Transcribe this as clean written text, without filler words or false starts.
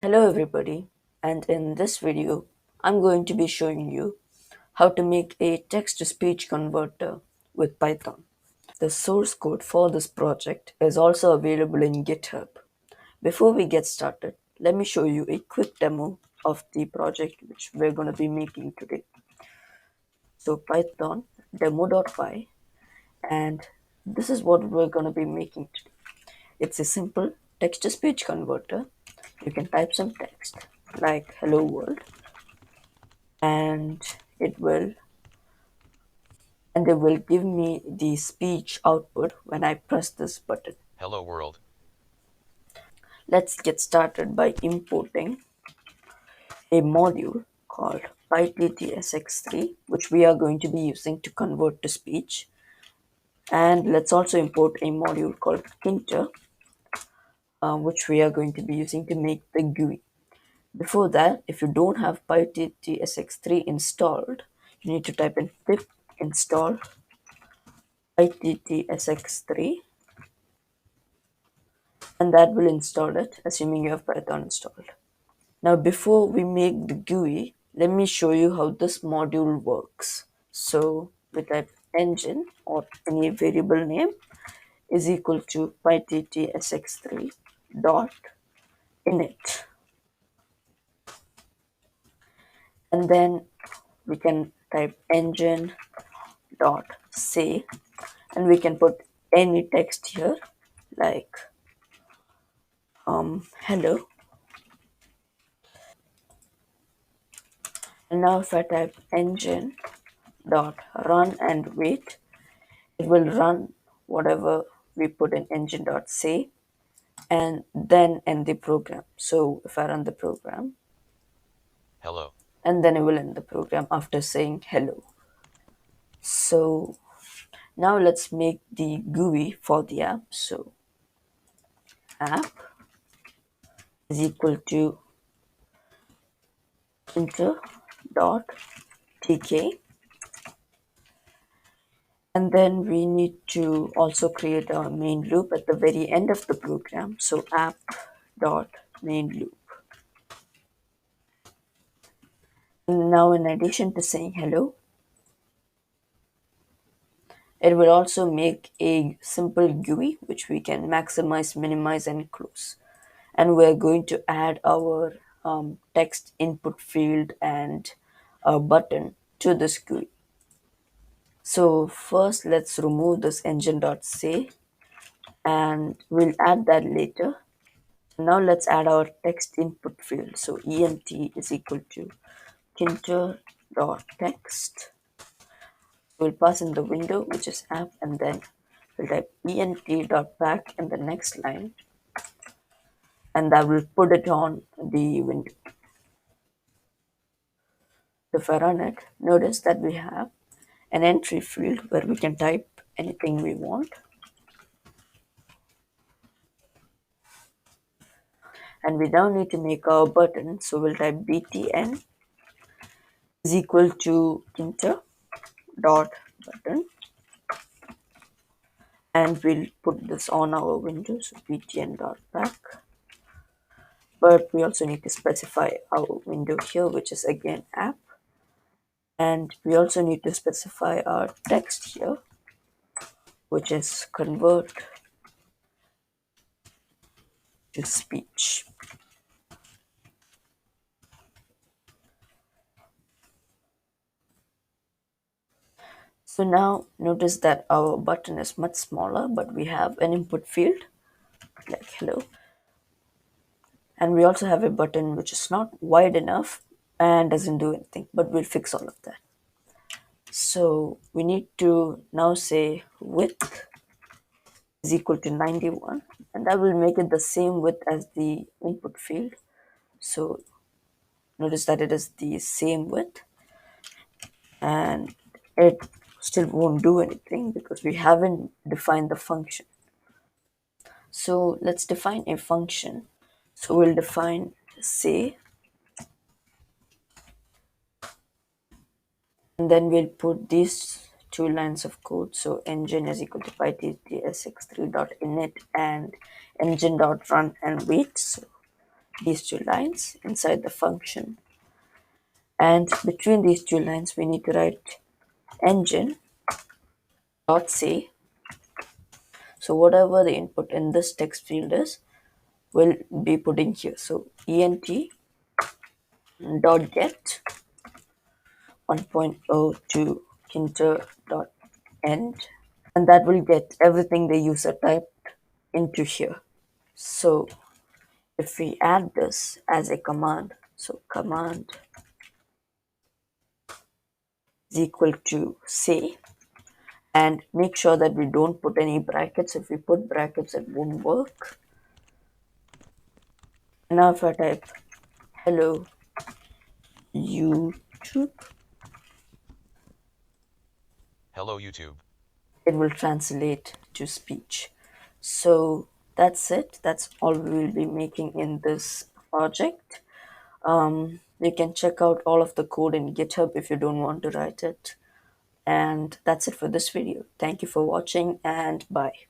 Hello everybody, and in this video I'm going to be showing you how to make a text-to-speech converter with Python. The source code for this project is also available in GitHub. Before we get started, let me show you a quick demo of the project which we're going to be making today. So Python demo.py, and this is what we're going to be making today. It's a simple text-to-speech converter. You can type some text like hello world, and it will give me the speech output when I press this button. Hello world. Let's get started by importing a module called pyttsx3, which we are going to be using to convert to speech. And let's also import a module called Kinter, which we are going to be using to make the GUI. Before that, if you don't have pyttsx3 installed, you need to type in pip install pyttsx3, and that will install it, assuming you have Python installed. Now, before we make the GUI, let me show you how this module works. So we type engine or any variable name is equal to pyttsx3 dot init, and then we can type engine dot say, and we can put any text here like hello. And now if I type engine dot run and wait, it will run whatever we put in engine dot say and then end the program. So if I run the program, Hello. and then it will end the program after saying hello. So now let's make the GUI for the app. So app is equal to enter dot tk, and then we need to also create a main loop at the very end of the program. So app dot main loop. Now, in addition to saying hello, it will also make a simple GUI which we can maximize, minimize, and close. And we're going to add our text input field and a button to this GUI. So first, let's remove this engine.say, and we'll add that later. Now let's add our text input field. So ent is equal to kinter.text. We'll pass in the window, which is app, and then we'll type ent.back in the next line, and that will put it on the window. If I run it, notice that we have an entry field where we can type anything we want, and we now need to make our button. So we'll type btn is equal to kinter dot button, and we'll put this on our window. So btn dot back, but we also need to specify our window here, which is again app, and we also need to specify our text here, which is convert to speech. So now notice that our button is much smaller, but we have an input field like hello, and we also have a button which is not wide enough and doesn't do anything, but we'll fix all of that. So we need to now say width is equal to 91, and that will make it the same width as the input field. So notice that it is the same width, and it still won't do anything because we haven't defined the function. So let's define a function. So we'll define say, and then we'll put these two lines of code. So engine is equal to pyttsx3.init and engine.run and wait. So these two lines inside the function. And between these two lines, we need to write engine dot say. So whatever the input in this text field is, we'll be putting here. So ent dot get 1.0 to kinter dot end, and that will get everything the user typed into here. So if we add this as a command, so command is equal to say, and make sure that we don't put any brackets. If we put brackets, it won't work. Now if I type hello YouTube, Hello YouTube. it will translate to speech. So that's it. That's all we will be making in this project. You can check out all of the code in GitHub if you don't want to write it. And that's it for this video. Thank you for watching, and bye.